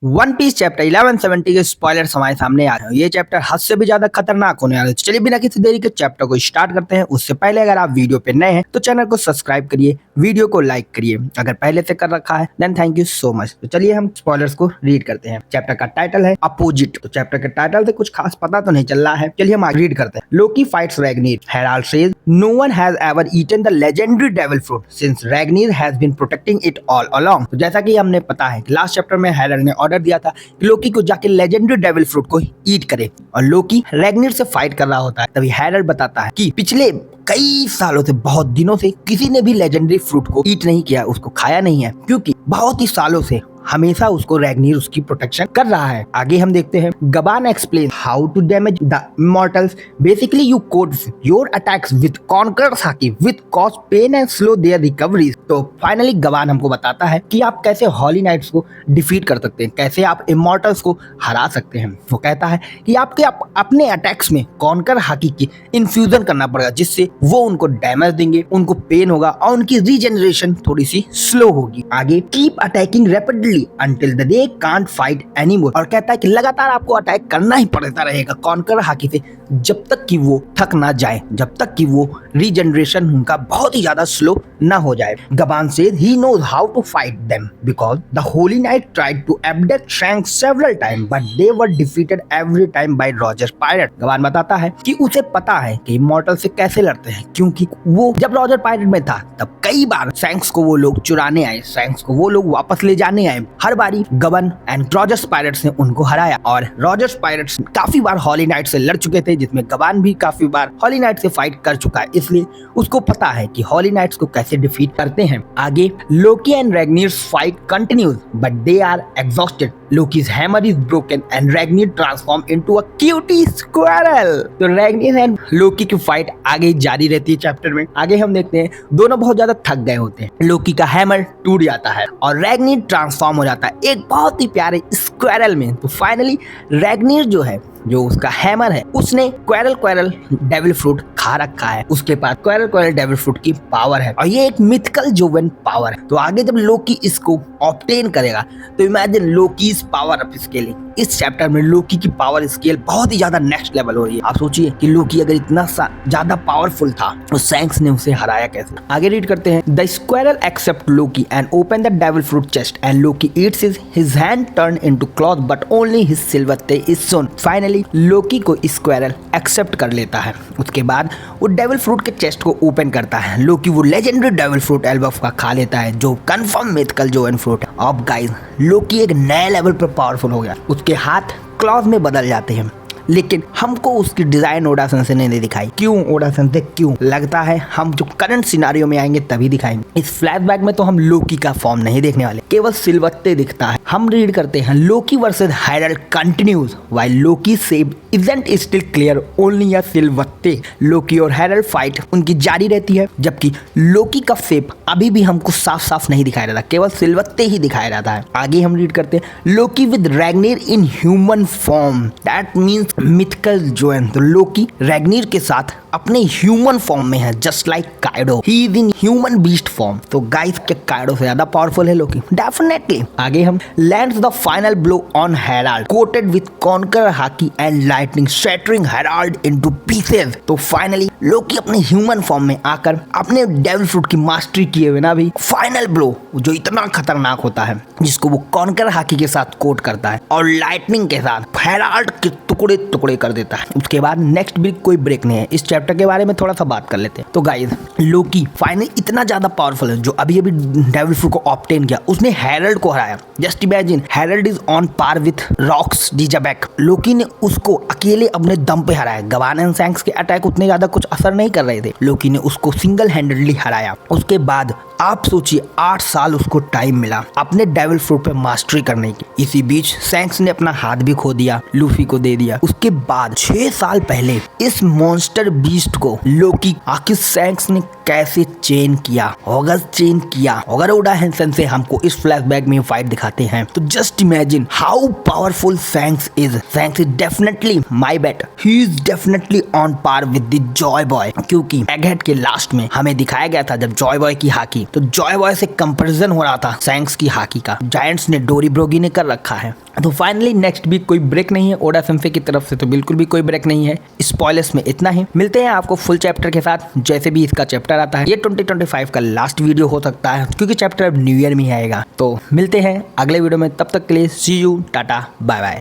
One piece chapter 1170 के spoilers हमारे सामने आ रहे हैं। ये चैप्टर हद से भी ज्यादा खतरनाक होने वाला है। चलिए बिना किसी देरी के चैप्टर को स्टार्ट करते हैं। उससे पहले अगर आप वीडियो पे नए हैं तो चैनल को सब्सक्राइब करिए, वीडियो को लाइक करिए। अगर पहले से कर रखा है then thank you so much. तो चलिए हम स्पॉयलर्स को रीड करते हैं। चैप्टर का टाइटल है अपोजिट। तो चैप्टर के टाइटल से कुछ खास पता तो नहीं चल रहा है। चलिए हम रीड करते हैं। Loki fights Ragnir. Harald says no one has ever eaten the legendary devil fruit since Ragnir has been protecting it all along. तो जैसा कि हमने पता है कि लास्ट चैप्टर में हेराल्ड ने ऑर्डर दिया था कि लोकी को जाके लेजेंडरी डेविल फ्रूट को ईट करे और लोकी रैग्नीर से फाइट कर रहा होता है। तभी हेराल्ड बताता है कि पिछले कई सालों से, बहुत दिनों से किसी ने भी लेजेंडरी फ्रूट को ईट नहीं किया, उसको खाया नहीं है, क्योंकि बहुत ही सालों से हमेशा उसको रैग्नीर उसकी प्रोटेक्शन कर रहा है। आगे हम देखते हैं Gaban explain how to damage the immortals. Basically you coat your attacks with conqueror's haki with cause pain and slow their recovery. तो फाइनली गबान हमको बताता है कि आप कैसे हॉली नाइट्स को डिफीट कर सकते हैं, कैसे आप इमॉर्टल्स को हरा सकते हैं। वो कहता है कि आपके अपने अटैक्स में कॉन्कर हाकी की इन्फ्यूजन करना पड़ेगा, जिससे वो उनको डैमेज देंगे, उनको पेन होगा और उनकी रीजनरेशन थोड़ी सी स्लो होगी। आगे keep attacking rapidly until the day can't fight anymore। और कहता है कि लगातार आपको अटैक करना ही पड़ता रहेगा कॉन्कर हाकी से जब तक कि वो थक ना जाए, जब तक कि वो रीजनरेशन उनका बहुत ही ज्यादा स्लो ना हो जाए। गबान says he knows how to fight them because the Holy Knight tried to abduct Shanks several times but they were defeated every time by Roger Pirate। गबान बताता है कि उसे पता है कि इमॉर्टल से कैसे लड़ते हैं, क्योंकि वो जब रॉजर पायरेट में था तब कई बार शैंक्स को वो लोग चुराने आए, शैंक्स को वो लोग वापस ले जाने आए। हर बारी गबन एंड रॉजर्स पायरेट्स ने उनको हराया और रॉजर्स पायरेट्स काफी बार हॉली नाइट से लड़ चुके थे, जिसमें गबान भी काफी बार हॉली नाइट से फाइट कर चुका है, इसलिए उसको पता है कि हॉली नाइट्स को कैसे डिफीट करते हैं। आगे Loki and Ragnir's fight continues but they are exhausted. Loki's hammer is broken and Ragnir transformed into a cutie squirrel। तो रैग्नीर एंड लोकी की फाइट आगे जारी रहती है चैप्टर में। आगे हम देखते हैं दोनों बहुत ज्यादा थक गए होते हैं। लोकी का हैमर टूट जाता है और रैग्नीर ट्रांसफॉर्म हो जाता है एक बहुत ही प्यारे स्क्वेरल में। तो फाइनली रैग्नीर जो है, जो उसका हैमर है, उसने क्वेरल डेविल फ्रूट खा रखा है। उसके पास क्वेरल डेविल फ्रूट की पावर है और ये एक मिथिकल जोवन पावर है। तो आगे जब लोकी इसको ऑब्टेन करेगा तो इमेजिन लोकी पावर अप स्केलिंग। इस चैप्टर में लोकी की पावर स्केल बहुत ही ज्यादा नेक्स्ट लेवल हो रही है। आप सोचिए कि लोकी अगर इतना ज्यादा पावरफुल था तो शैंक्स ने उसे हराया कैसे। आगे रीड करते हैं। The squirrel accept Loki and open the devil fruit chest and Loki eats his hand turn into cloth but only his silver tail is shown. Finally Loki को स्क्वेरल एक्सेप्ट कर लेता है। उसके बाद वो डेविल फ्रूट के chest को open करता है। लोकी वो लेजेंडरी डेविल फ्रूट एल्बफ का खा लेता है, जो कंफर्म मिथिकल जोवन फ्रूट है। अब गाइस लोकी एक नए लेवल पर पावरफुल हो गया। उसके हाथ क्लॉथ में बदल जाते हैं, लेकिन हमको उसकी डिजाइन ओडासन से नहीं दिखाई। क्यों ओडासन से क्यों? लगता है हम जो करंट सिनारियो में आएंगे तभी दिखाएंगे। इस फ्लैशबैक में तो हम लोकी का फॉर्म नहीं देखने वाले, केवल सिलवट्टे दिखता है। हम रीड करते हैं Loki versus Harald continues while Loki save isn't still clear only a silhouette. Loki और हेराल्ड फाइट उनकी जारी रहती है, जबकि लोकी का फेप अभी भी हमको साफ साफ नहीं दिखाया जाता, केवल सिलवट्टे ही दिखाया जाता है। आगे हम रीड करते हैं Loki with Ragnir in human form, that means mythical Zoan. तो लोकी रैग्नीर के साथ अपने ह्यूमन फॉर्म में है, just like Kaido, he is in human beast form. तो गाइस क्या काइडो से ज्यादा पावरफुल है लोकी? डेफिनेटली। आगे हम lands the final blow on Herald coated with conquer hockey and lightning shattering Herald into pieces. तो फाइनली लोकी अपने ह्यूमन फॉर्म में आकर अपने डेविल फ्रूट की मास्टरी किए हुए ना भी फाइनल ब्लो जो इतना खतरनाक होता है, जिसको वो कॉन्कर हाकी के साथ कोट करता है और लाइटनिंग के साथ हेराल्ड के टुकड़े टुकड़े कर देता है। उसके बाद नेक्स्ट ब्रेक कोई ब्रेक नहीं है। इस चैप्टर के बारे में थोड़ा सा बात कर लेते हैं। तो गाइस लोकी फाइनली इतना ज्यादा पावरफुल है, जो अभी अभी डेविल फ्रूट को ऑब्टेन किया, उसने हेराल्ड को हराया। Just imagine Harald is on par with Rocks D Xebec. Loki ने उसको अकेले अपने दम पे हराया। गबान एंड शैंक्स के अटैक उतने ज्यादा कुछ असर नहीं कर रहे थे, लोकी ने उसको सिंगल हैंडेडली हराया। उसके बाद आप सोचिए 8 साल उसको टाइम मिला अपने डेविल फ्रूट पे मास्टरी करने की। इसी बीच शैंक्स ने अपना हाथ भी खो दिया, लूफी को दे दिया। उसके बाद 6 साल पहले इस मॉन्स्टर बीस्ट को लोकी आखिर शैंक्स ने कैसे चेन किया, अगर ओडा हैंसन से हमको इस फ्लैशबैक में फाइट दिखाते हैं तो just imagine how powerful Shanks is. Shanks is definitely my bet, he is definitely on par with the Joy Boy, क्योंकि एगहेड के लास्ट में हमें दिखाया गया था जब जॉय बॉय की हाकी तो जॉय बॉय से कंपैरिजन हो रहा था सैंक्स की हॉकी का, जायंट्स ने डोरी ब्रोगी ने कर रखा है। तो फाइनली नेक्स्ट वीक कोई ब्रेक नहीं है ओडा सेंसे की तरफ से, तो बिल्कुल भी कोई ब्रेक नहीं है। स्पॉयलर्स में इतना ही, मिलते हैं आपको फुल चैप्टर के साथ जैसे भी इसका चैप्टर आता है। ये 2025 का लास्ट वीडियो हो सकता है क्योंकि चैप्टर अब न्यू ईयर में ही आएगा। तो मिलते हैं अगले वीडियो में, तब तक के लिए सी यू, टाटा बाय बाय।